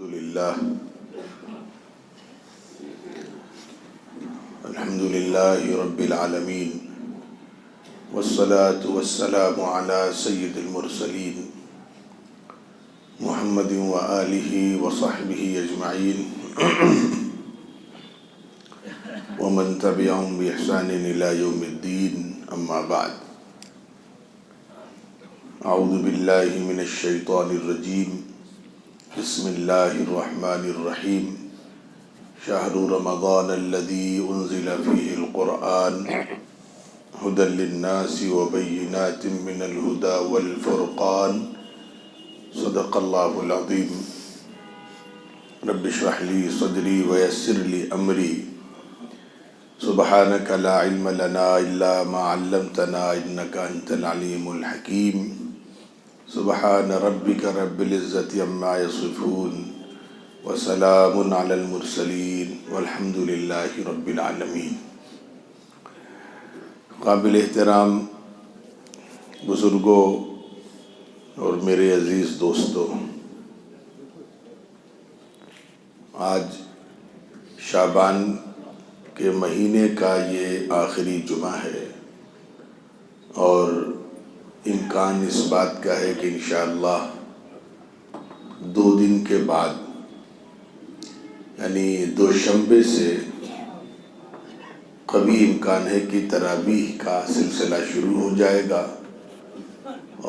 الحمد لله رب العالمين والصلاة والسلام على سيد المرسلين محمد وآله وصحبه أجمعين ومن تبعهم بإحسان إلى يوم الدين أما بعد أعوذ بالله من الشيطان الرجيم بسم الله الرحمن الرحيم شهر رمضان الذي أنزل فيه القرآن هدى للناس وبينات من الهدى والفرقان صدق الله العظيم رب اشرح لي صدري ويسر لي أمري سبحانك لا علم لنا إلا ما علمتنا إنك أنت العليم الحكيم سبحان ربك رب العزة عما يصفون وسلام على المرسلين والحمد لله رب العالمين۔ قابل احترام بزرگوں اور میرے عزیز دوستوں، آج شعبان کے مہینے کا یہ آخری جمعہ ہے اور امکان اس بات کا ہے کہ انشاءاللہ 2 دن کے بعد یعنی دوشنبے سے قوی امکان ہے کہ تراویح کا سلسلہ شروع ہو جائے گا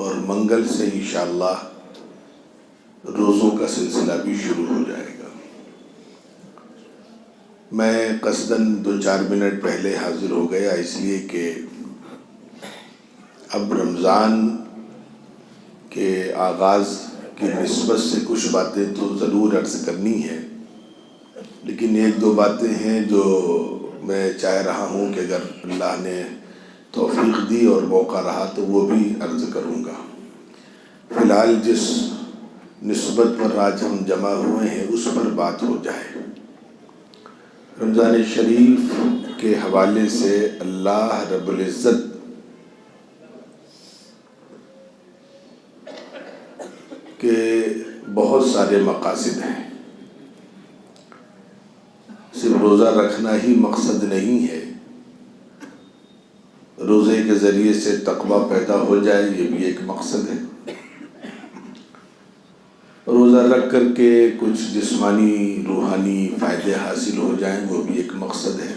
اور منگل سے انشاءاللہ روزوں کا سلسلہ بھی شروع ہو جائے گا۔ میں قصداً 2-4 منٹ پہلے حاضر ہو گیا اس لیے کہ اب رمضان کے آغاز کی نسبت سے کچھ باتیں تو ضرور عرض کرنی ہے، لیکن 1-2 باتیں ہیں جو میں چاہ رہا ہوں کہ اگر اللہ نے توفیق دی اور موقع رہا تو وہ بھی عرض کروں گا۔ فی الحال جس نسبت پر آج ہم جمع ہوئے ہیں اس پر بات ہو جائے۔ رمضان شریف کے حوالے سے اللہ رب العزت کہ بہت سارے مقاصد ہیں، صرف روزہ رکھنا ہی مقصد نہیں ہے، روزے کے ذریعے سے تقویٰ پیدا ہو جائے یہ بھی ایک مقصد ہے، روزہ رکھ کر کے کچھ جسمانی روحانی فائدے حاصل ہو جائیں وہ بھی ایک مقصد ہے۔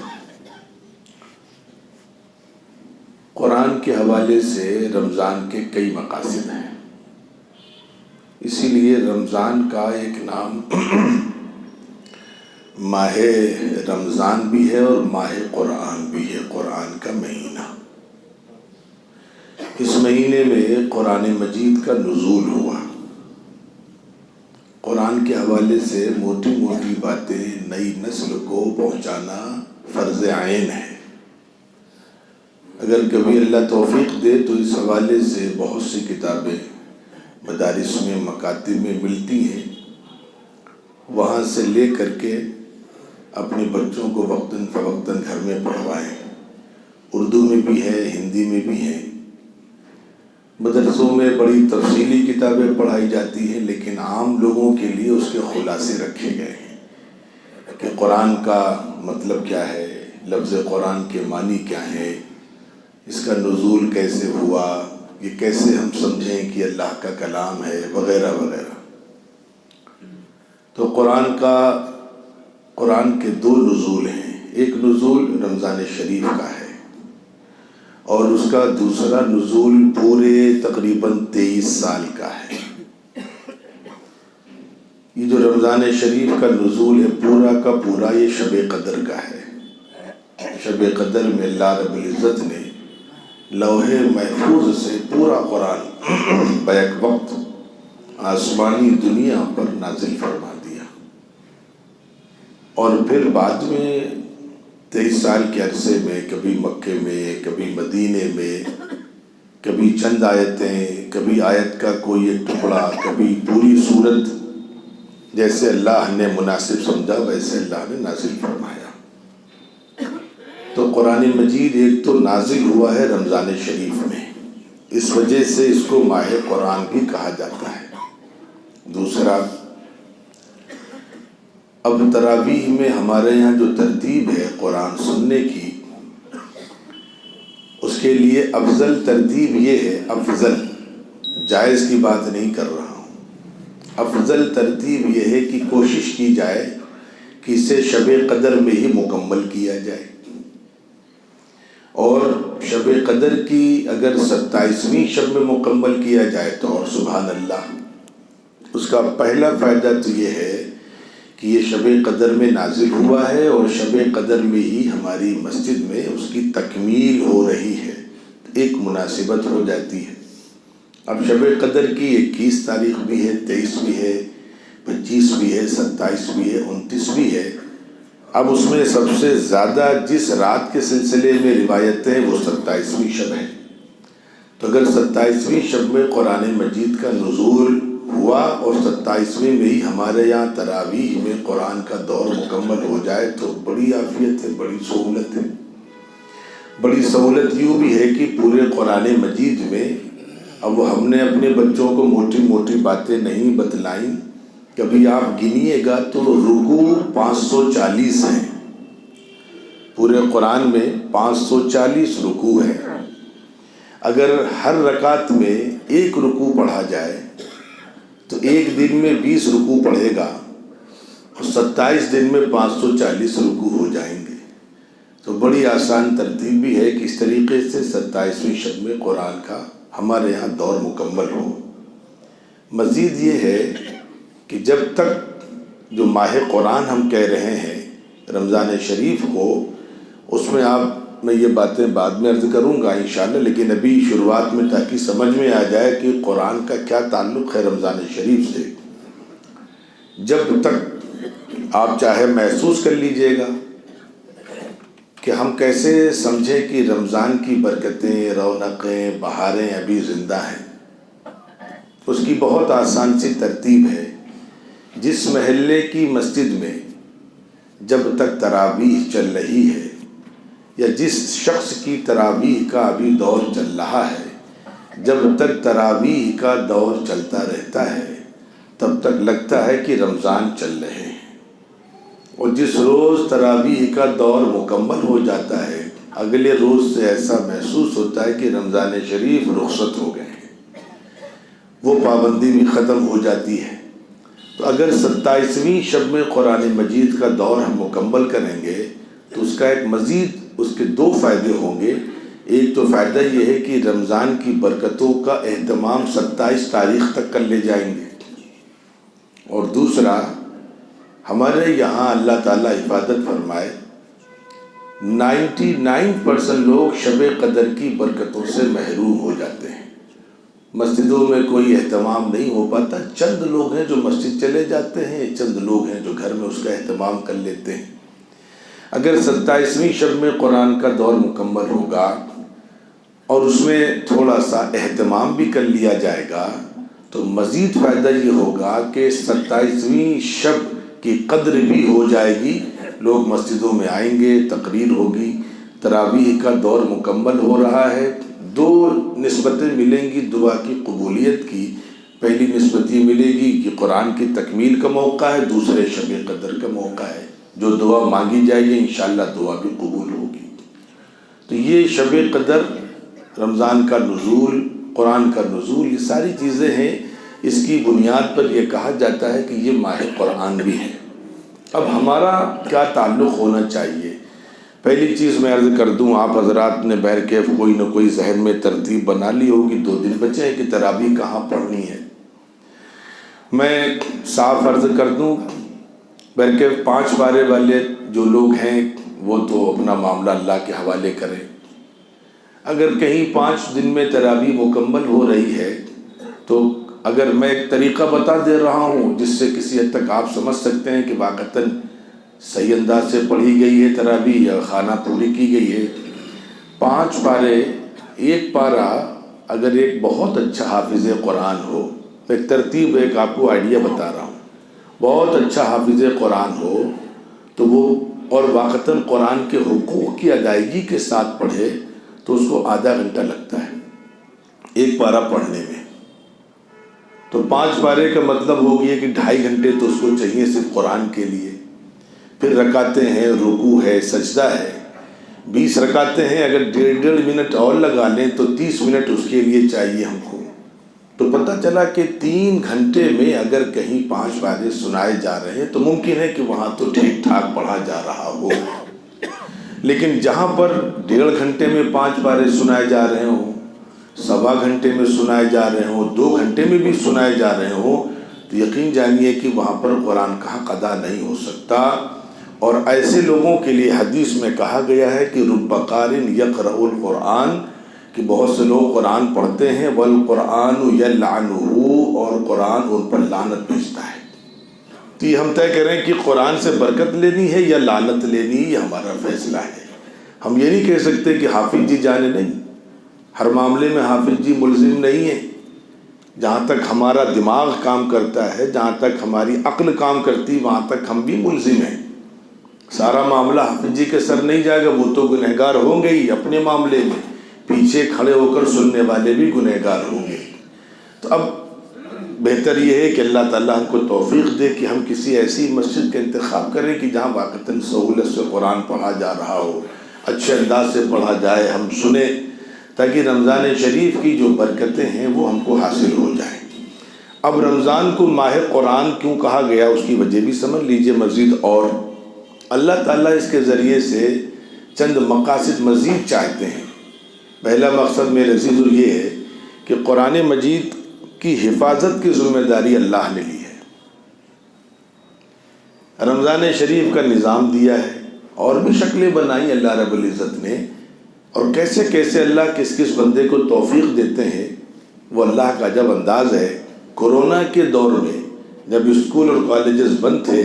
قرآن کے حوالے سے رمضان کے کئی مقاصد ہیں، اسی لیے رمضان کا ایک نام ماہ رمضان بھی ہے اور ماہ قرآن بھی ہے، قرآن کا مہینہ۔ اس مہینے میں قرآن مجید کا نزول ہوا۔ قرآن کے حوالے سے موٹی موٹی باتیں نئی نسل کو پہنچانا فرض عین ہے۔ اگر کبھی اللہ توفیق دے تو اس حوالے سے بہت سی کتابیں مدارس میں مکاتب میں ملتی ہیں، وہاں سے لے کر کے اپنے بچوں کو وقتاً فوقتاً گھر میں پڑھوائیں۔ اردو میں بھی ہے، ہندی میں بھی ہے، مدرسوں میں بڑی تفصیلی کتابیں پڑھائی جاتی ہیں، لیکن عام لوگوں کے لیے اس کے خلاصے رکھے گئے ہیں کہ قرآن کا مطلب کیا ہے، لفظ قرآن کے معنی کیا ہے، اس کا نزول کیسے ہوا، یہ کیسے ہم سمجھیں کہ اللہ کا کلام ہے، وغیرہ وغیرہ۔ تو قرآن کے 2 نزول ہیں، ایک نزول رمضان شریف کا ہے اور اس کا دوسرا نزول پورے تقریباً 23 سال کا ہے۔ یہ جو رمضان شریف کا نزول ہے پورا کا پورا یہ شب قدر کا ہے۔ شب قدر میں اللہ رب العزت نے لوح محفوظ سے پورا قرآن بیک وقت آسمانی دنیا پر نازل فرما دیا، اور پھر بعد میں 23 سال کے عرصے میں کبھی مکے میں، کبھی مدینے میں، کبھی چند آیتیں، کبھی آیت کا کوئی ایک ٹکڑا، کبھی پوری سورت، جیسے اللہ نے مناسب سمجھا ویسے اللہ نے نازل فرمایا۔ تو قرآن مجید ایک تو نازل ہوا ہے رمضان شریف میں، اس وجہ سے اس کو ماہ قرآن بھی کہا جاتا ہے۔ دوسرا اب تراویح میں ہمارے یہاں جو ترتیب ہے قرآن سننے کی، اس کے لیے افضل ترتیب یہ ہے، افضل جائز کی بات نہیں کر رہا ہوں، افضل ترتیب یہ ہے کہ کوشش کی جائے کہ اسے شب قدر میں ہی مکمل کیا جائے، اور شب قدر کی اگر 27ویں شب میں مکمل کیا جائے تو اور سبحان اللہ۔ اس کا پہلا فائدہ تو یہ ہے کہ یہ شب قدر میں نازل ہوا ہے، اور شب قدر میں ہی ہماری مسجد میں اس کی تکمیل ہو رہی ہے، ایک مناسبت ہو جاتی ہے۔ اب شب قدر کی 21 تاریخ بھی ہے، 23 بھی ہے، 25 بھی ہے، 27 بھی ہے، 29 بھی ہے۔ اب اس میں سب سے زیادہ جس رات کے سلسلے میں روایتیں وہ 27ویں شب ہے، تو اگر 27ویں شب میں قرآن مجید کا نزول ہوا اور 27ویں میں ہی ہمارے یہاں تراویح میں قرآن کا دور مکمل ہو جائے تو بڑی عافیت ہے، بڑی سہولت ہے۔ بڑی سہولت یوں بھی ہے کہ پورے قرآن مجید میں اب ہم نے اپنے بچوں کو موٹی موٹی باتیں نہیں بتلائیں، کبھی آپ گنیے گا تو رکوع 540 ہیں، پورے قرآن میں 540 رکوع ہیں۔ اگر ہر رکعت میں ایک رکوع پڑھا جائے تو ایک دن میں 20 رکوع پڑھے گا، اور 27 دن میں 540 رکوع ہو جائیں گے۔ تو بڑی آسان ترتیب بھی ہے کہ اس طریقے سے 27ویں شب میں قرآن کا ہمارے یہاں دور مکمل ہو۔ مزید یہ ہے کہ جب تک جو ماہ قرآن ہم کہہ رہے ہیں رمضان شریف ہو، اس میں میں یہ باتیں بعد میں عرض کروں گا انشاءاللہ، لیکن ابھی شروعات میں تاکہ سمجھ میں آ جائے کہ قرآن کا کیا تعلق ہے رمضان شریف سے، جب تک آپ چاہے محسوس کر لیجئے گا کہ ہم کیسے سمجھیں کہ رمضان کی برکتیں، رونقیں، بہاریں ابھی زندہ ہیں۔ اس کی بہت آسان سی ترتیب ہے۔ جس محلے کی مسجد میں جب تک تراویح چل رہی ہے، یا جس شخص کی تراویح کا ابھی دور چل رہا ہے، جب تک تراویح کا دور چلتا رہتا ہے تب تک لگتا ہے کہ رمضان چل رہے ہیں، اور جس روز تراویح کا دور مکمل ہو جاتا ہے اگلے روز سے ایسا محسوس ہوتا ہے کہ رمضان شریف رخصت ہو گئے ہیں، وہ پابندی بھی ختم ہو جاتی ہے۔ تو اگر 27ویں شب میں قرآن مجید کا دور ہم مکمل کریں گے تو اس کا ایک مزید اس کے 2 فائدے ہوں گے۔ ایک تو فائدہ یہ ہے کہ رمضان کی برکتوں کا اہتمام 27 تاریخ تک کر لے جائیں گے، اور دوسرا ہمارے یہاں اللہ تعالیٰ حفاظت فرمائے 99% لوگ شب قدر کی برکتوں سے محروم ہو جاتے ہیں۔ مسجدوں میں کوئی اہتمام نہیں ہو پاتا، چند لوگ ہیں جو مسجد چلے جاتے ہیں، چند لوگ ہیں جو گھر میں اس کا اہتمام کر لیتے ہیں۔ اگر 27ویں شب میں قرآن کا دور مکمل ہوگا اور اس میں تھوڑا سا اہتمام بھی کر لیا جائے گا تو مزید فائدہ یہ ہوگا کہ 27ویں شب کی قدر بھی ہو جائے گی، لوگ مسجدوں میں آئیں گے، تقریر ہوگی، تراویح کا دور مکمل ہو رہا ہے۔ 2 نسبتیں ملیں گی دعا کی قبولیت کی۔ پہلی نسبت یہ ملے گی کہ قرآن کی تکمیل کا موقع ہے، دوسرے شب قدر کا موقع ہے، جو دعا مانگی جائے گی انشاءاللہ دعا بھی قبول ہوگی۔ تو یہ شب قدر، رمضان کا نزول، قرآن کا نزول، یہ ساری چیزیں ہیں۔ اس کی بنیاد پر یہ کہا جاتا ہے کہ یہ ماہ قرآن بھی ہے۔ اب ہمارا کیا تعلق ہونا چاہیے؟ پہلی چیز میں عرض کر دوں، آپ حضرات نے بہرکیف کوئی نہ کوئی ذہن میں ترتیب بنا لی ہوگی، 2 دن بچے ہیں کہ تراویح کہاں پڑھنی ہے۔ میں صاف عرض کر دوں، بہرکیف 5 پارے والے جو لوگ ہیں وہ تو اپنا معاملہ اللہ کے حوالے کریں۔ اگر کہیں 5 دن میں تراویح مکمل ہو رہی ہے تو اگر میں ایک طریقہ بتا دے رہا ہوں جس سے کسی حد تک آپ سمجھ سکتے ہیں کہ واقعتاً صحیح انداز سے پڑھی گئی ہے تراویح یا خانہ پوری کی گئی ہے۔ 5 پارے، ایک پارہ اگر ایک بہت اچھا حافظ قرآن ہو، ایک ترتیب، ایک آپ کو آئیڈیا بتا رہا ہوں، بہت اچھا حافظ قرآن ہو تو وہ اور واقعتاً قرآن کے حقوق کی ادائیگی کے ساتھ پڑھے تو اس کو آدھا گھنٹہ لگتا ہے ایک پارہ پڑھنے میں۔ تو 5 پارے کا مطلب ہو گیا کہ 2.5 گھنٹے تو اس کو چاہیے صرف قرآن کے لیے۔ پھر رکعتیں ہیں، رکوع ہے، سجدہ ہے، 20 رکعتیں ہیں، اگر 1.5 منٹ اور لگا لیں تو 30 منٹ اس کے لیے چاہیے ہم کو۔ تو پتہ چلا کہ 3 گھنٹے میں اگر کہیں 5 پارے سنائے جا رہے ہیں تو ممکن ہے کہ وہاں تو ٹھیک ٹھاک پڑھا جا رہا ہو، لیکن جہاں پر 1.5 گھنٹے میں 5 پارے سنائے جا رہے ہوں، 1.25 گھنٹے میں سنائے جا رہے ہوں، 2 گھنٹے میں بھی سنائے جا رہے ہوں، تو یقین جانیے کہ وہاں پر قرآن کا حق ادا نہیں ہو سکتا۔ اور ایسے لوگوں کے لیے حدیث میں کہا گیا ہے کہ رب قارئ یقرأ القرآن، کہ بہت سے لوگ قرآن پڑھتے ہیں، والقرآن یلعنہ، اور قرآن ان پر لعنت بھیجتا ہے۔ تو یہ ہم طے کریں کہ قرآن سے برکت لینی ہے یا لعنت لینی، یہ ہمارا فیصلہ ہے۔ ہم یہ نہیں کہہ سکتے کہ حافظ جی جانے نہیں، ہر معاملے میں حافظ جی ملزم نہیں ہے۔ جہاں تک ہمارا دماغ کام کرتا ہے، جہاں تک ہماری عقل کام کرتی، وہاں تک ہم بھی ملزم ہیں۔ سارا معاملہ حافظ جی کے سر نہیں جائے گا، وہ تو گنہگار ہوں گے ہی اپنے معاملے میں، پیچھے کھڑے ہو کر سننے والے بھی گنہگار ہوں گے۔ تو اب بہتر یہ ہے کہ اللہ تعالیٰ ہم کو توفیق دے کہ ہم کسی ایسی مسجد کا انتخاب کریں کہ جہاں واقعتاً سہولت سے قرآن پڑھا جا رہا ہو، اچھے انداز سے پڑھا جائے، ہم سنیں، تاکہ رمضان شریف کی جو برکتیں ہیں وہ ہم کو حاصل ہو جائیں۔ اب رمضان کو ماہ قرآن کیوں کہا گیا، اس کی وجہ بھی سمجھ لیجئے مزید۔ اور اللہ تعالیٰ اس کے ذریعے سے چند مقاصد مزید چاہتے ہیں۔ پہلا مقصد میرے عزیزو یہ ہے کہ قرآن مجید کی حفاظت کی ذمہ داری اللہ نے لی ہے۔ رمضان شریف کا نظام دیا ہے، اور بھی شکلیں بنائی اللہ رب العزت نے، اور کیسے کیسے اللہ کس کس بندے کو توفیق دیتے ہیں، وہ اللہ کا عجب انداز ہے۔ کورونا کے دور میں جب اسکول اور کالجز بند تھے،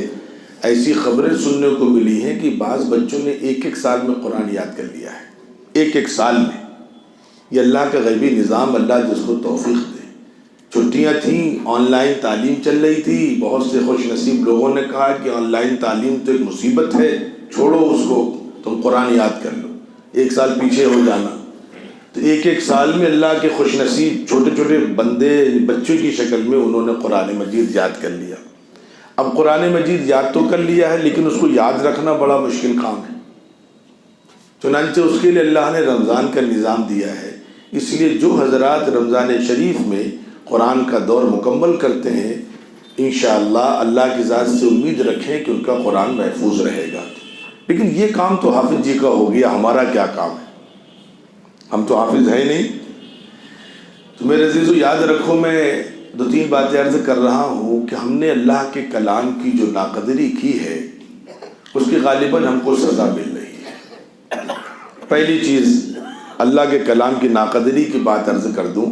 ایسی خبریں سننے کو ملی ہیں کہ بعض بچوں نے 1 سال میں قرآن یاد کر لیا ہے، 1 سال میں۔ یہ اللہ کا غیبی نظام، اللہ جس کو توفیق دے۔ چھٹیاں تھیں، آن لائن تعلیم چل رہی تھی، بہت سے خوش نصیب لوگوں نے کہا کہ آن لائن تعلیم تو ایک مصیبت ہے، چھوڑو اس کو، تم قرآن یاد کر لو، 1 سال پیچھے ہو جانا۔ تو 1 سال میں اللہ کے خوش نصیب چھوٹے چھوٹے بندے بچوں کی شکل میں انہوں نے قرآن مجید یاد کر لیا۔ اب قرآن مجید یاد تو کر لیا ہے، لیکن اس کو یاد رکھنا بڑا مشکل کام ہے۔ چنانچہ اس کے لیے اللہ نے رمضان کا نظام دیا ہے۔ اس لیے جو حضرات رمضان شریف میں قرآن کا دور مکمل کرتے ہیں، انشاءاللہ اللہ کی ذات سے امید رکھیں کہ ان کا قرآن محفوظ رہے گا۔ لیکن یہ کام تو حافظ جی کا ہو گیا، ہمارا کیا کام ہے؟ ہم تو حافظ ہیں نہیں۔ تو میرے عزیزو یاد رکھو، میں 2-3 باتیں عرض کر رہا ہوں کہ ہم نے اللہ کے کلام کی جو ناقدری کی ہے، اس کی غالباً ہم کو سزا مل رہی ہے۔ پہلی چیز، اللہ کے کلام کی ناقدری کی بات عرض کر دوں۔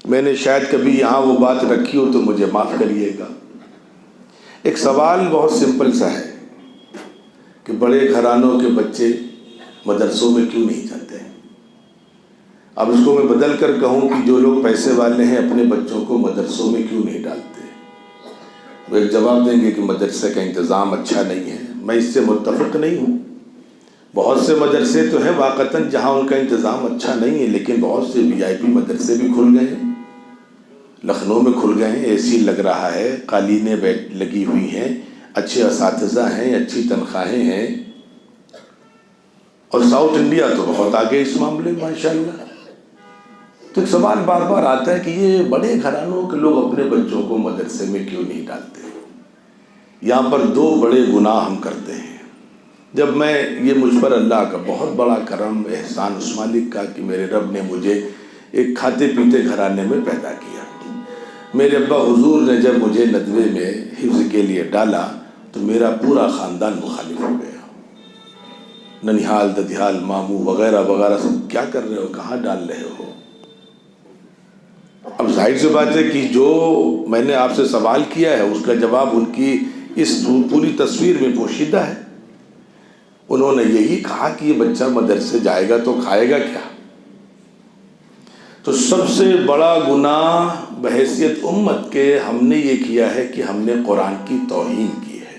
میں نے شاید کبھی یہاں وہ بات رکھی ہو تو مجھے معاف کریے گا۔ ایک سوال بہت سمپل سا ہے کہ بڑے گھرانوں کے بچے مدرسوں میں کیوں نہیں جاتے ہیں؟ اب اس کو میں بدل کر کہوں کہ جو لوگ پیسے والے ہیں اپنے بچوں کو مدرسوں میں کیوں نہیں ڈالتے؟ وہ ایک جواب دیں گے کہ مدرسے کا انتظام اچھا نہیں ہے۔ میں اس سے متفق نہیں ہوں۔ بہت سے مدرسے تو ہیں واقعتاً جہاں ان کا انتظام اچھا نہیں ہے، لیکن بہت سے VIP مدرسے بھی کھل گئے ہیں۔ لکھنؤ میں کھل گئے ہیں، AC لگ رہا ہے، قالینیں لگی ہوئی ہیں، اچھے اساتذہ ہیں، اچھی تنخواہیں ہیں، اور ساؤتھ انڈیا تو بہت آگے اس معاملے میں ماشاءاللہ۔ تو ایک سوال بار بار آتا ہے کہ یہ بڑے گھرانوں کے لوگ اپنے بچوں کو مدرسے میں کیوں نہیں ڈالتے؟ یہاں پر 2 بڑے گناہ ہم کرتے ہیں۔ جب میں یہ مجھ پر اللہ کا بہت بڑا کرم احسان اس مالک کا کہ میرے رب نے مجھے ایک کھاتے پیتے گھرانے میں پیدا کیا۔ میرے ابا حضور نے جب مجھے ندوے میں حفظ کے لیے ڈالا تو میرا پورا خاندان مخالف ہو گیا۔ ننیحال، ددیال، ماموں وغیرہ وغیرہ سب کیا کر رہے ہو، کہاں ڈال رہے ہو؟ اب ظاہر سی بات ہے کہ جو میں نے آپ سے سوال کیا ہے اس کا جواب ان کی اس پوری تصویر میں پوشیدہ ہے۔ انہوں نے یہی کہا کہ یہ بچہ مدرسے جائے گا تو کھائے گا کیا؟ تو سب سے بڑا گناہ بحیثیت امت کے ہم نے یہ کیا ہے کہ ہم نے قرآن کی توہین کی ہے۔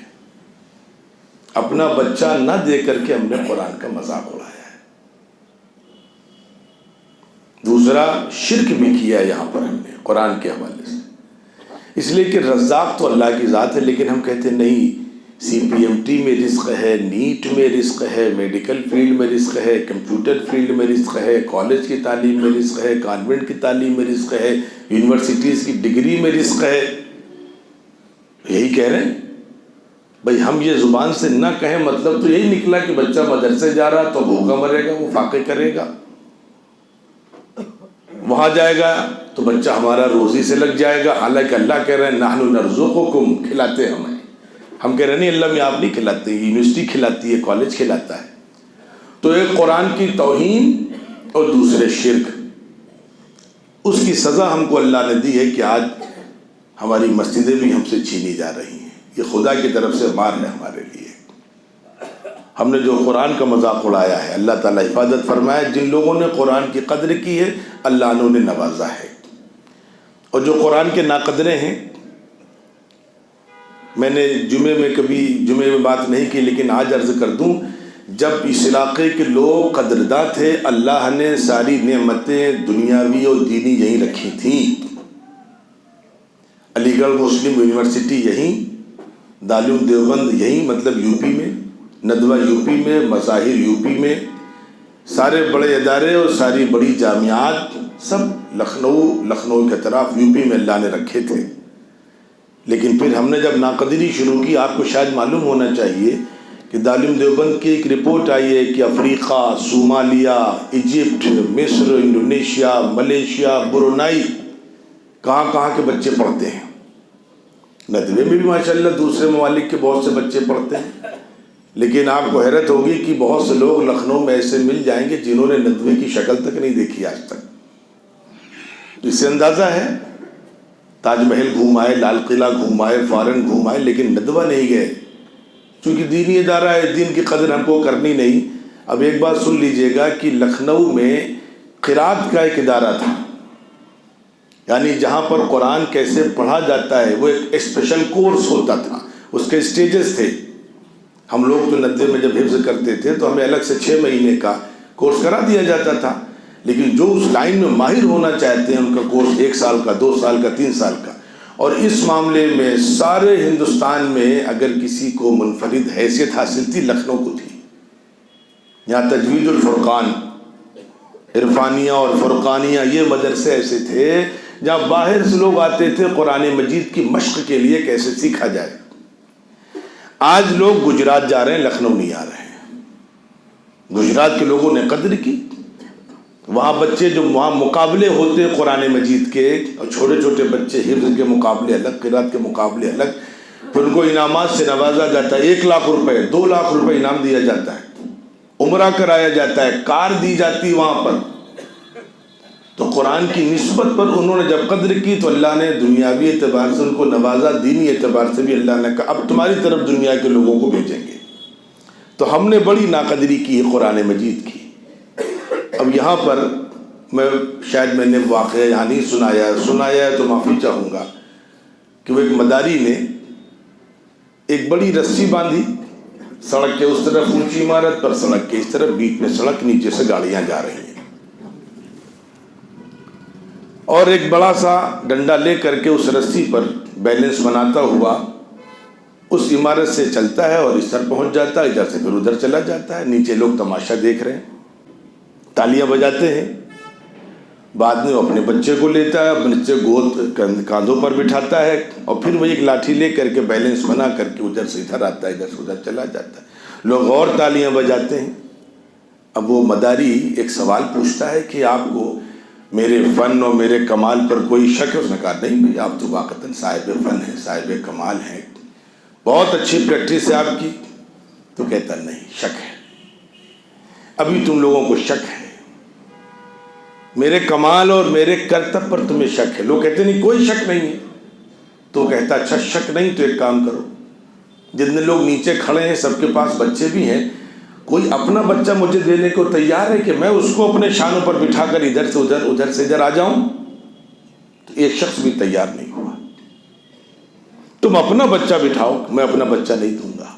اپنا بچہ نہ دے کر کے ہم نے قرآن کا مذاق اڑایا ہے۔ دوسرا، شرک بھی کیا یہاں پر ہم نے قرآن کے حوالے سے، اس لیے کہ رزاق تو اللہ کی ذات ہے، لیکن ہم کہتے نہیں CPMT میں رزق ہے، نیٹ میں رزق ہے، میڈیکل فیلڈ میں رزق ہے، کمپیوٹر فیلڈ میں رزق ہے، کالج کی تعلیم میں رزق ہے، کانوینٹ کی تعلیم میں رزق ہے، یونیورسٹیز کی ڈگری میں رزق ہے. یہی کہہ رہے ہیں بھائی. ہم یہ زبان سے نہ کہیں مطلب تو یہی نکلا کہ بچہ مدرسے جا رہا تو بھوکا مرے گا، وہ فاقے کرے گا. وہاں جائے گا تو بچہ ہمارا روزی سے لگ جائے گا. حالانکہ اللہ کہہ رہے ہیں نحن نرزقکم، کھلاتے ہمیں. ہم کہہ رہے ہیں نہیں اللہ میں آپ نہیں کھلاتے، یونیورسٹی کھلاتی ہے، کالج کھلاتا ہے. تو ایک قرآن کی توہین اور دوسرے شرک. اس کی سزا ہم کو اللہ نے دی ہے کہ آج ہماری مسجدیں بھی ہم سے چھینی جا رہی ہیں. یہ خدا کی طرف سے مار ہے ہمارے لیے. ہم نے جو قرآن کا مذاق اڑایا ہے، اللہ تعالیٰ حفاظت فرمائے. جن لوگوں نے قرآن کی قدر کی ہے اللہ نے انہیں نوازا ہے، اور جو قرآن کے ناقدرے ہیں، میں نے جمعے میں بات نہیں کی لیکن آج عرض کر دوں، جب اس علاقے کے لوگ قدرداں تھے اللہ نے ساری نعمتیں دنیاوی اور دینی یہیں رکھی تھیں. علی گڑھ مسلم یونیورسٹی یہیں، دارالعلوم دیوبند یہیں، مطلب یوپی میں، ندوہ یوپی میں، مظاہر یوپی میں، سارے بڑے ادارے اور ساری بڑی جامعات سب لکھنؤ کے طرف یوپی میں اللہ نے رکھے تھے. لیکن پھر ہم نے جب ناقدری شروع کی، آپ کو شاید معلوم ہونا چاہیے کہ دارالعلوم دیوبند کی ایک رپورٹ آئی ہے کہ افریقہ، صومالیہ، ایجپٹ، مصر، انڈونیشیا، ملیشیا، برونائی، کہاں کے بچے پڑھتے ہیں. ندوے میں بھی ماشاءاللہ دوسرے ممالک کے بہت سے بچے پڑھتے ہیں. لیکن آپ کو حیرت ہوگی کہ بہت سے لوگ لکھنؤ میں ایسے مل جائیں گے جنہوں نے ندوے کی شکل تک نہیں دیکھی آج تک. اس سے اندازہ ہے تاج محل گھوم آئے، لال قلعہ گھوم آئے، فارن گھوم آئے، لیکن ندوہ نہیں گئے. چونکہ دینی ادارہ ہے، دین کی قدر ہم کو کرنی نہیں. اب ایک بات سن لیجئے گا کہ لکھنؤ میں قرات کا ایک ادارہ تھا، یعنی جہاں پر قرآن کیسے پڑھا جاتا ہے وہ ایک اسپیشل کورس ہوتا تھا، اس کے سٹیجز تھے. ہم لوگ تو ندوے میں جب حفظ کرتے تھے تو ہمیں الگ سے 6 مہینے کا کورس کرا دیا جاتا تھا. لیکن جو اس لائن میں ماہر ہونا چاہتے ہیں ان کا کورس 1 سال کا، 2 سال کا، 3 سال کا. اور اس معاملے میں سارے ہندوستان میں اگر کسی کو منفرد حیثیت حاصل تھی لکھنؤ کو تھی. یہاں تجوید الفرقان، عرفانیہ اور فرقانیہ، یہ مدرسے ایسے تھے جہاں باہر سے لوگ آتے تھے قرآن مجید کی مشق کے لیے کیسے سیکھا جائے. آج لوگ گجرات جا رہے ہیں، لکھنؤ نہیں آ رہے ہیں. گجرات کے لوگوں نے قدر کی. وہاں بچے جو وہاں مقابلے ہوتے قرآن مجید کے، اور چھوٹے چھوٹے بچے حفظ کے مقابلے الگ، قرات کے مقابلے الگ، پھر ان کو انعامات سے نوازا جاتا ہے. 1 لاکھ روپے، 2 لاکھ روپے انعام دیا جاتا ہے، عمرہ کرایا جاتا ہے، کار دی جاتی وہاں پر. تو قرآن کی نسبت پر انہوں نے جب قدر کی تو اللہ نے دنیاوی اعتبار سے ان کو نوازا، دینی اعتبار سے بھی اللہ نے کہا اب تمہاری طرف دنیا کے لوگوں کو بھیجیں گے. تو ہم نے بڑی ناقدری کی ہے قرآن مجید کی. اب یہاں پر شاید میں نے واقعہ یہاں نہیں سنایا ہے تو معافی چاہوں گا کہ وہ ایک مداری نے ایک بڑی رسی باندھی، سڑک کے اس طرف اونچی عمارت پر، سڑک کے اس طرف، بیچ میں سڑک، نیچے سے گاڑیاں جا رہی ہیں، اور ایک بڑا سا ڈنڈا لے کر کے اس رسی پر بیلنس بناتا ہوا اس عمارت سے چلتا ہے اور اس طرح پہنچ جاتا ہے، ادھر سے پھر ادھر چلا جاتا ہے. نیچے لوگ تماشا دیکھ رہے ہیں، تالیاں بجاتے ہیں. بعد میں وہ اپنے بچے کو لیتا ہے، اپنے بچے گود کاندھوں پر بٹھاتا ہے، اور پھر وہ ایک لاٹھی لے کر کے بیلنس بنا کر کے ادھر سے ادھر آتا ہے، ادھر سے ادھر چلا جاتا ہے. لوگ اور تالیاں بجاتے ہیں. اب وہ مداری ایک سوال پوچھتا ہے کہ آپ کو میرے فن اور میرے کمال پر کوئی شک ہے؟ اس نے کہا نہیں بھائی، آپ تو واقعتاً صاحب فن ہیں، صاحب کمال ہیں، بہت اچھی پریکٹس ہے آپ کی. تو کہتا نہیں، شک ہے، ابھی تم لوگوں کو شک ہے، میرے کمال اور میرے کرتب پر تمہیں شک ہے. لوگ کہتے نہیں کوئی شک نہیں ہے. تو کہتا اچھا شک نہیں تو ایک کام کرو، جتنے لوگ نیچے کھڑے ہیں سب کے پاس بچے بھی ہیں، کوئی اپنا بچہ مجھے دینے کو تیار ہے کہ میں اس کو اپنے شانوں پر بٹھا کر ادھر سے ادھر، ادھر سے ادھر آ جاؤں؟ تو ایک شخص بھی تیار نہیں ہوا. تم اپنا بچہ بٹھاؤ، میں اپنا بچہ نہیں دوں گا.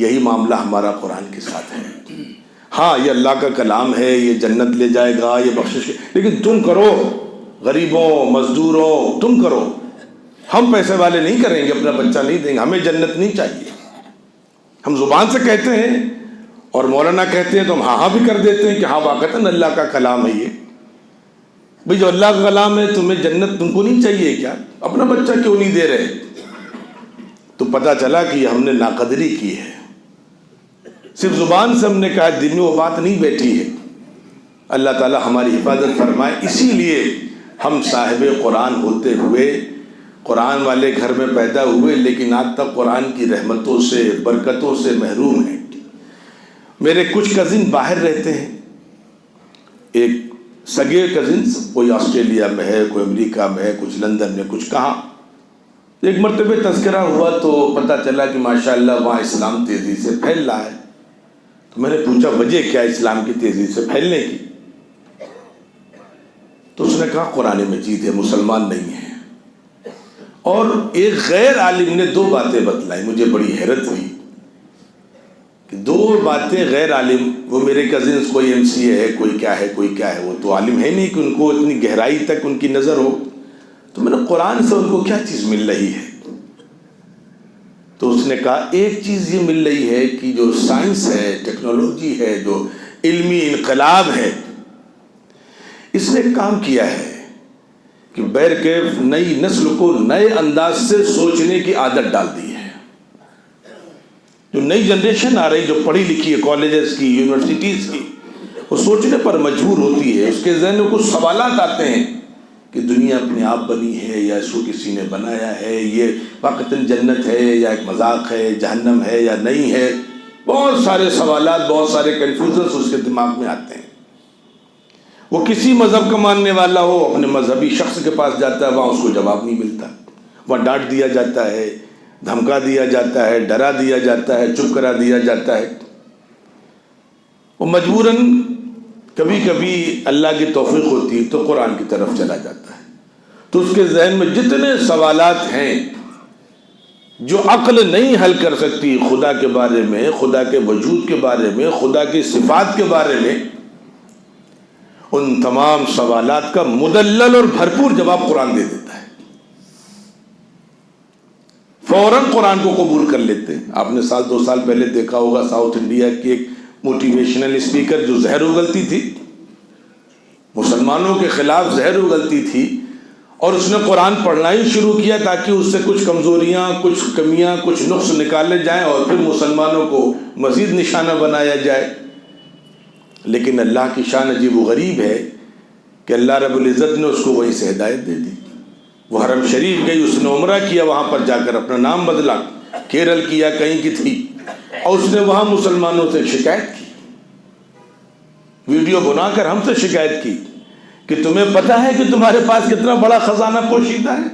یہی معاملہ ہمارا قرآن کے ساتھ ہے. ہاں یہ اللہ کا کلام ہے، یہ جنت لے جائے گا، یہ بخشش، لیکن تم کرو، غریبوں، مزدوروں، تم کرو. ہم پیسے والے نہیں کریں گے، اپنا بچہ نہیں دیں گے، ہمیں جنت نہیں چاہیے. ہم زبان سے کہتے ہیں اور مولانا کہتے ہیں تو ہم ہاں بھی کر دیتے ہیں کہ ہاں واقعتاً اللہ کا کلام ہے یہ. بھئی جو اللہ کا کلام ہے تمہیں جنت تم کو نہیں چاہیے کیا؟ اپنا بچہ کیوں نہیں دے رہے؟ تو پتہ چلا کہ ہم نے ناقدری کی ہے. صرف زبان سے ہم نے کہا، دل میں وہ بات نہیں بیٹھی ہے. اللہ تعالیٰ ہماری حفاظت فرمائے. اسی لیے ہم صاحب قرآن ہوتے ہوئے قرآن والے گھر میں پیدا ہوئے، لیکن آج تک قرآن کی رحمتوں سے برکتوں سے محروم ہیں. میرے کچھ کزن باہر رہتے ہیں، ایک سگے کزنس، کوئی آسٹریلیا میں ہے، کوئی امریکہ میں ہے، کچھ لندن میں، کچھ کہاں. ایک مرتبہ تذکرہ ہوا تو پتہ چلا کہ ماشاءاللہ وہاں اسلام تیزی سے پھیل رہا ہے. تو میں نے پوچھا وجہ کیا اسلام کی تیزی سے پھیلنے کی؟ تو اس نے کہا قرآن مجید ہے، مسلمان نہیں ہے. اور ایک غیر عالم نے 2 باتیں بتلائیں، مجھے بڑی حیرت ہوئی کہ 2 باتیں غیر عالم، وہ میرے کزنس کوئی MCA ہے، کوئی کیا ہے، کوئی کیا ہے، وہ تو عالم ہے نہیں کہ ان کو اتنی گہرائی تک ان کی نظر ہو. تو میں نے قرآن سے ان کو کیا چیز مل رہی ہے؟ تو اس نے کہا ایک چیز یہ مل رہی ہے کہ جو سائنس ہے، ٹیکنالوجی ہے، جو علمی انقلاب ہے، اس نے کام کیا ہے کہ بیرکیف نئی نسل کو نئے انداز سے سوچنے کی عادت ڈال دی ہے. جو نئی جنریشن آ رہی، جو پڑھی لکھی ہے، کالجز کی، یونیورسٹیز کی، وہ سوچنے پر مجبور ہوتی ہے. اس کے ذہن میں کچھ سوالات آتے ہیں کہ دنیا اپنے آپ بنی ہے یا اس کو کسی نے بنایا ہے، یہ واقعتاً جنت ہے یا ایک مذاق ہے، جہنم ہے یا نہیں ہے. بہت سارے سوالات، بہت سارے کنفیوژنس اس کے دماغ میں آتے ہیں. وہ کسی مذہب کا ماننے والا ہو، اپنے مذہبی شخص کے پاس جاتا ہے، وہاں اس کو جواب نہیں ملتا. وہاں ڈانٹ دیا جاتا ہے، دھمکا دیا جاتا ہے، ڈرا دیا جاتا ہے، چپ کرا دیا جاتا ہے. وہ مجبوراً کبھی کبھی اللہ کی توفیق ہوتی ہے تو قرآن کی طرف چلا جاتا ہے. تو اس کے ذہن میں جتنے سوالات ہیں جو عقل نہیں حل کر سکتی، خدا کے بارے میں، خدا کے وجود کے بارے میں، خدا کی صفات کے بارے میں، ان تمام سوالات کا مدلل اور بھرپور جواب قرآن دے دیتا ہے. فوراً قرآن کو قبول کر لیتے ہیں. آپ نے 2 سال پہلے دیکھا ہوگا ساؤتھ انڈیا کی ایک موٹیویشنل اسپیکر جو زہر اگلتی تھی، مسلمانوں کے خلاف زہر اگلتی تھی، اور اس نے قرآن پڑھنا ہی شروع کیا تاکہ اس سے کچھ کمزوریاں، کچھ کمیاں، کچھ نقص نکالے جائیں اور پھر مسلمانوں کو مزید نشانہ بنایا جائے. لیکن اللہ کی شان عجیب و غریب ہے کہ اللہ رب العزت نے اس کو وہیں سے ہدایت دے دی. وہ حرم شریف گئی، اس نے عمرہ کیا، وہاں پر جا کر اپنا نام بدلا، کیرل کیا، کہیں کی تھی، اور اس نے وہاں مسلمانوں سے شکایت کی، ویڈیو بنا کر ہم سے شکایت کی کہ تمہیں پتہ ہے کہ تمہارے پاس کتنا بڑا خزانہ پوشیدہ ہے.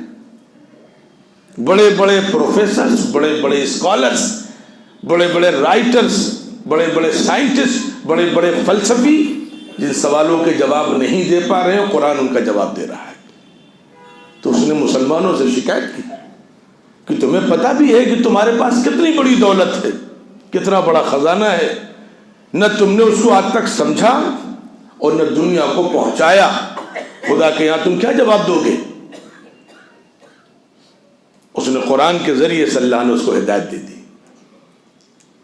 بڑے بڑے پروفیسرز، بڑے بڑے اسکالرز، بڑے بڑے رائٹرز، بڑے بڑے سائنٹسٹ، بڑے بڑے فلسفی جن سوالوں کے جواب نہیں دے پا رہے ہیں، قرآن ان کا جواب دے رہا ہے. تو اس نے مسلمانوں سے شکایت کی کہ تمہیں پتہ بھی ہے کہ تمہارے پاس کتنی بڑی دولت ہے، کتنا بڑا خزانہ ہے، نہ تم نے اس کو آج تک سمجھا اور نہ دنیا کو پہنچایا. خدا کے یہاں تم کیا جواب دو گے؟ اس نے قرآن کے ذریعے سے اللہ نے اس کو ہدایت دے دی.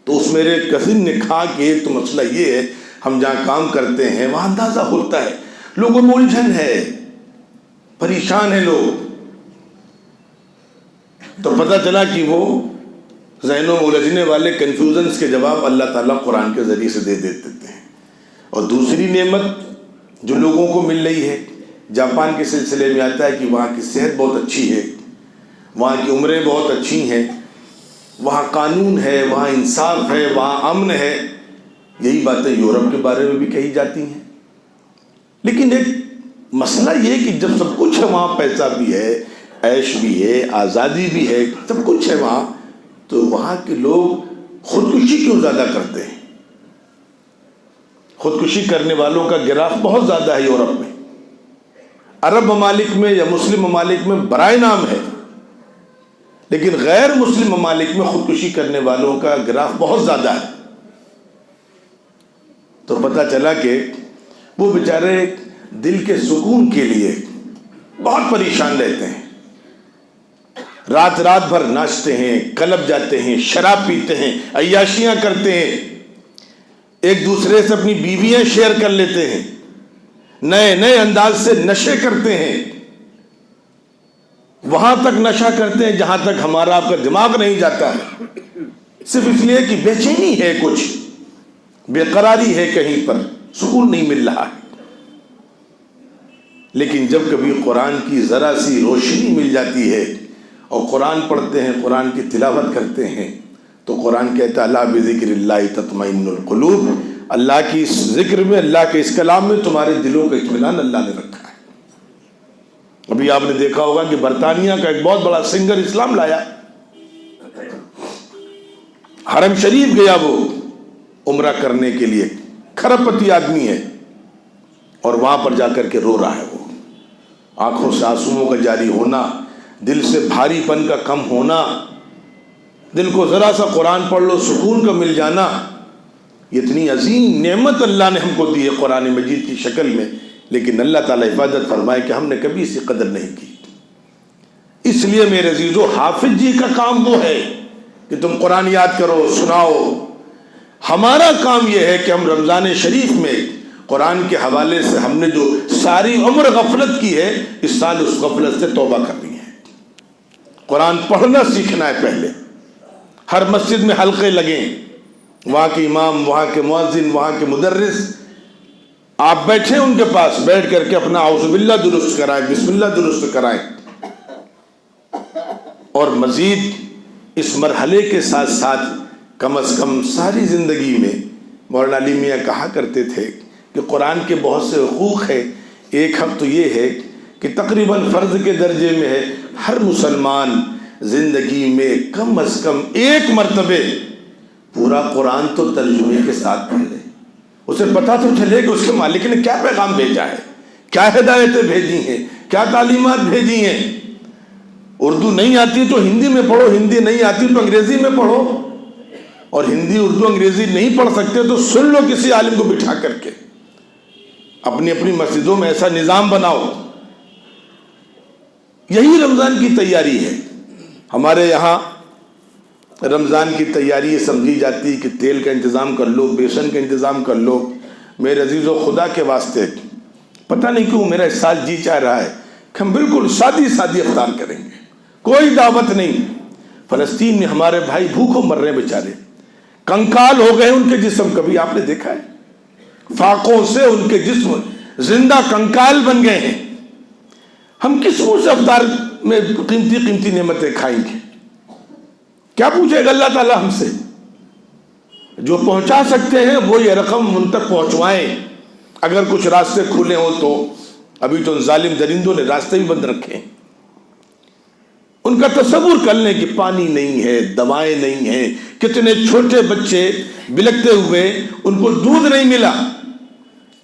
تو اس میرے کزن نے کہا کہ ایک تو مسئلہ یہ ہے، ہم جہاں کام کرتے ہیں وہاں اندازہ ہوتا ہے لوگوں میں الجھن ہے، پریشان ہیں لوگ. تو پتہ چلا کہ وہ ذہنوں میں الجھنے والے کنفیوژنس کے جواب اللہ تعالیٰ قرآن کے ذریعے سے دے دیتے ہیں. اور دوسری نعمت جو لوگوں کو مل رہی ہے، جاپان کے سلسلے میں آتا ہے کہ وہاں کی صحت بہت اچھی ہے، وہاں کی عمریں بہت اچھی ہیں، وہاں قانون ہے، وہاں انصاف ہے، وہاں امن ہے. یہی باتیں یورپ کے بارے میں بھی کہی جاتی ہیں. لیکن ایک مسئلہ یہ کہ جب سب کچھ ہے وہاں، پیسہ بھی ہے، عیش بھی ہے، آزادی بھی ہے، سب کچھ ہے وہاں، تو وہاں کے لوگ خودکشی کیوں زیادہ کرتے ہیں؟ خودکشی کرنے والوں کا گراف بہت زیادہ ہے یورپ میں. عرب ممالک میں یا مسلم ممالک میں برائے نام ہے، لیکن غیر مسلم ممالک میں خودکشی کرنے والوں کا گراف بہت زیادہ ہے. تو پتہ چلا کہ وہ بیچارے دل کے سکون کے لیے بہت پریشان رہتے ہیں. رات رات بھر ناچتے ہیں، کلب جاتے ہیں، شراب پیتے ہیں، عیاشیاں کرتے ہیں، ایک دوسرے سے اپنی بیویاں شیئر کر لیتے ہیں، نئے نئے انداز سے نشے کرتے ہیں، وہاں تک نشہ کرتے ہیں جہاں تک ہمارا آپ کا دماغ نہیں جاتا ہے، صرف اس لیے کہ بے چینی ہے، کچھ بے قراری ہے، کہیں پر سکون نہیں مل رہا ہے۔ لیکن جب کبھی قرآن کی ذرا سی روشنی مل جاتی ہے اور قرآن پڑھتے ہیں، قرآن کی تلاوت کرتے ہیں، تو قرآن کہتا ہے الا بذکر اللہ تطمئن القلوب، اللہ کی اس ذکر میں، اللہ کے اس کلام میں تمہارے دلوں کا اطمینان اللہ نے رکھا ہے۔ ابھی آپ نے دیکھا ہوگا کہ برطانیہ کا ایک بہت بڑا سنگر اسلام لایا، حرم شریف گیا وہ عمرہ کرنے کے لیے، کھرب پتی آدمی ہے، اور وہاں پر جا کر کے رو رہا ہے، وہ آنکھوں سے آنسوؤں کا جاری ہونا، دل سے بھاری پن کا کم ہونا، دل کو ذرا سا قرآن پڑھ لو سکون کا مل جانا، اتنی عظیم نعمت اللہ نے ہم کو دی ہے قرآن مجید کی شکل میں، لیکن اللہ تعالیٰ حفاظت فرمائے کہ ہم نے کبھی اس کی قدر نہیں کی۔ اس لیے میرے عزیزو، حافظ جی کا کام وہ ہے کہ تم قرآن یاد کرو، سناؤ، ہمارا کام یہ ہے کہ ہم رمضان شریف میں قرآن کے حوالے سے ہم نے جو ساری عمر غفلت کی ہے، اس سال اس غفلت سے توبہ کرنی ہے، قرآن پڑھنا سیکھنا ہے پہلے، ہر مسجد میں حلقے لگیں، وہاں کے امام، وہاں کے مؤذن، وہاں کے مدرس، آپ بیٹھیں ان کے پاس، بیٹھ کر کے اپنا اعوذ باللہ درست کرائیں، بسم اللہ درست کرائیں، اور مزید اس مرحلے کے ساتھ ساتھ کم از کم ساری زندگی میں مولانا علی میاں کہا کرتے تھے کہ قرآن کے بہت سے حقوق ہیں، ایک حق تو یہ ہے کہ تقریباً فرض کے درجے میں ہے، ہر مسلمان زندگی میں کم از کم ایک مرتبہ پورا قرآن تو ترجمے کے ساتھ پڑھ لے، اسے پتہ تو چلے کہ اس کے مالک نے کیا پیغام بھیجا ہے، کیا ہدایتیں بھیجی ہیں، کیا تعلیمات بھیجی ہیں۔ اردو نہیں آتی تو ہندی میں پڑھو، ہندی نہیں آتی تو انگریزی میں پڑھو، اور ہندی اردو انگریزی نہیں پڑھ سکتے تو سن لو کسی عالم کو بٹھا کر کے، اپنی اپنی مسجدوں میں ایسا نظام بناؤ۔ یہی رمضان کی تیاری ہے۔ ہمارے یہاں رمضان کی تیاری یہ سمجھی جاتی ہے کہ تیل کا انتظام کر لو، بیسن کا انتظام کر لو۔ میرے عزیزو، خدا کے واسطے پتہ نہیں کیوں میرا اس سال جی چاہ رہا ہے کہ ہم بالکل سادی سادی افطار کریں گے، کوئی دعوت نہیں۔ فلسطین میں ہمارے بھائی بھوکوں مر رہے ہیں بیچارے، کنکال ہو گئے ان کے جسم، کبھی آپ نے دیکھا ہے؟ فاقوں سے ان کے جسم زندہ کنکال بن گئے ہیں۔ ہم کس منہ سے افطار میں قیمتی قیمتی نعمتیں کھائیں گے؟ کیا پوچھے گا اللہ تعالیٰ ہم سے؟ جو پہنچا سکتے ہیں وہ یہ رقم ان تک پہنچوائیں، اگر کچھ راستے کھلے ہوں تو۔ ابھی تو ظالم درندوں نے راستے بھی بند رکھے ہیں۔ ان کا تصور کر لیں کہ پانی نہیں ہے، دوائیں نہیں ہیں، کتنے چھوٹے بچے بلکتے ہوئے ان کو دودھ نہیں ملا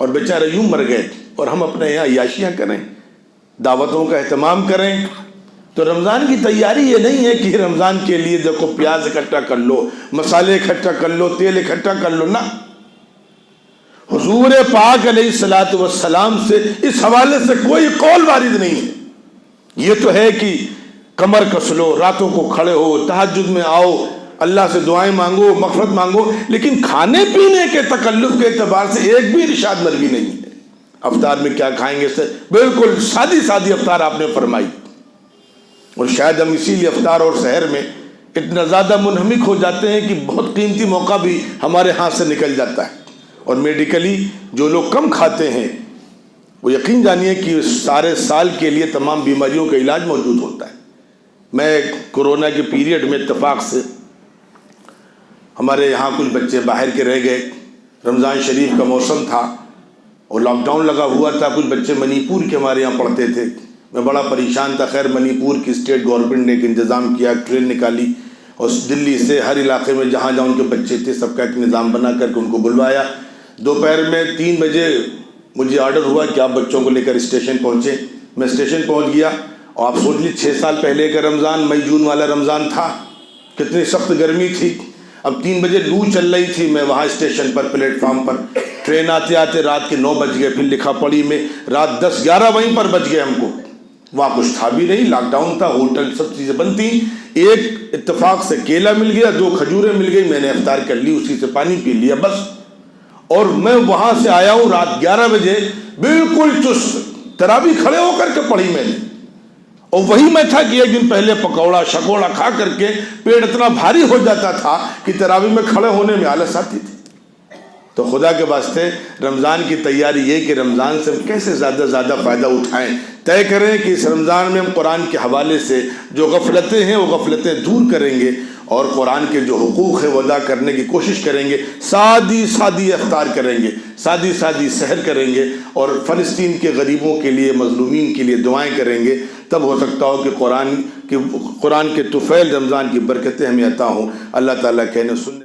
اور بیچارے یوں مر گئے، اور ہم اپنے یہاں عیاشیاں کریں، دعوتوں کا اہتمام کریں۔ تو رمضان کی تیاری یہ نہیں ہے کہ رمضان کے لیے دیکھو پیاز اکٹھا کر لو، مسالے اکٹھا کر لو، تیل اکٹھا کر لو، نہ۔ حضور پاک علیہ الصلوۃ والسلام سے اس حوالے سے کوئی قول وارد نہیں ہے۔ یہ تو ہے کہ کمر کس لو، راتوں کو کھڑے ہو، تہجد میں آؤ، اللہ سے دعائیں مانگو، مغفرت مانگو، لیکن کھانے پینے کے تکلف کے اعتبار سے ایک بھی ارشاد مروی نہیں ہے۔ افطار میں کیا کھائیں گے، بالکل سادی سادی افطار آپ نے فرمائی، اور شاید ہم اسی لیے افطار اور سحر میں اتنا زیادہ منہمک ہو جاتے ہیں کہ بہت قیمتی موقع بھی ہمارے ہاتھ سے نکل جاتا ہے۔ اور میڈیکلی جو لوگ کم کھاتے ہیں وہ یقین جانیے کہ سارے سال کے لیے تمام بیماریوں کا علاج موجود ہوتا ہے۔ میں کورونا کے پیریڈ میں اتفاق سے ہمارے یہاں کچھ بچے باہر کے رہ گئے، رمضان شریف کا موسم تھا اور لاک ڈاؤن لگا ہوا تھا، کچھ بچے منی پور کے ہمارے یہاں پڑھتے تھے، میں بڑا پریشان تھا۔ خیر منی پور کی اسٹیٹ گورنمنٹ نے ایک انتظام کیا، ٹرین نکالی اور دلی سے ہر علاقے میں جہاں جہاں ان کے بچے تھے سب کا ایک نظام بنا کر کے ان کو بلوایا۔ دوپہر میں 3 بجے مجھے آرڈر ہوا کہ آپ بچوں کو لے کر اسٹیشن پہنچیں۔ میں اسٹیشن پہنچ گیا اور آپ سوچ لی 6 سال پہلے کا رمضان، مئی جون والا رمضان تھا، کتنی سخت گرمی تھی۔ اب 3 بجے لو چل رہی تھی، میں وہاں اسٹیشن پر پلیٹ فارم پر، ٹرین آتے آتے رات کے 9 بج گئے، پھر لکھا پڑھی میں رات 10-11 وہیں پر بج گئے ہم کو۔ وہاں کچھ تھا بھی نہیں، لاک ڈاؤن تھا، ہوٹل سب چیزیں بند تھیں۔ ایک اتفاق سے کیلا مل گیا، 2 کھجوریں مل گئی، میں نے افطار کر لی، اسی سے پانی پی لیا بس۔ اور میں وہاں سے آیا ہوں رات 11 بجے بالکل چست، تراویح کھڑے ہو کر کے پڑھی میں نے۔ اور وہی میں تھا کہ ایک دن پہلے پکوڑا شکوڑا کھا کر کے پیٹ اتنا بھاری ہو جاتا تھا کہ تراویح میں کھڑے ہونے میں آلس آتی تھی۔ تو خدا کے واسطے رمضان کی تیاری یہ کہ رمضان سے ہم کیسے زیادہ فائدہ اٹھائیں، طے کریں کہ اس رمضان میں ہم قرآن کے حوالے سے جو غفلتیں ہیں وہ غفلتیں دور کریں گے، اور قرآن کے جو حقوق ہیں وہ ادا کرنے کی کوشش کریں گے۔ سادی افطار کریں گے، سادی سحر کریں گے، اور فلسطین کے غریبوں کے لیے، مظلومین کے لیے دعائیں کریں گے۔ تب ہو سکتا ہو کہ قرآن کے طفیل رمضان کی برکتیں ہمیں عطا ہوں۔ اللہ تعالیٰ کہنے سننے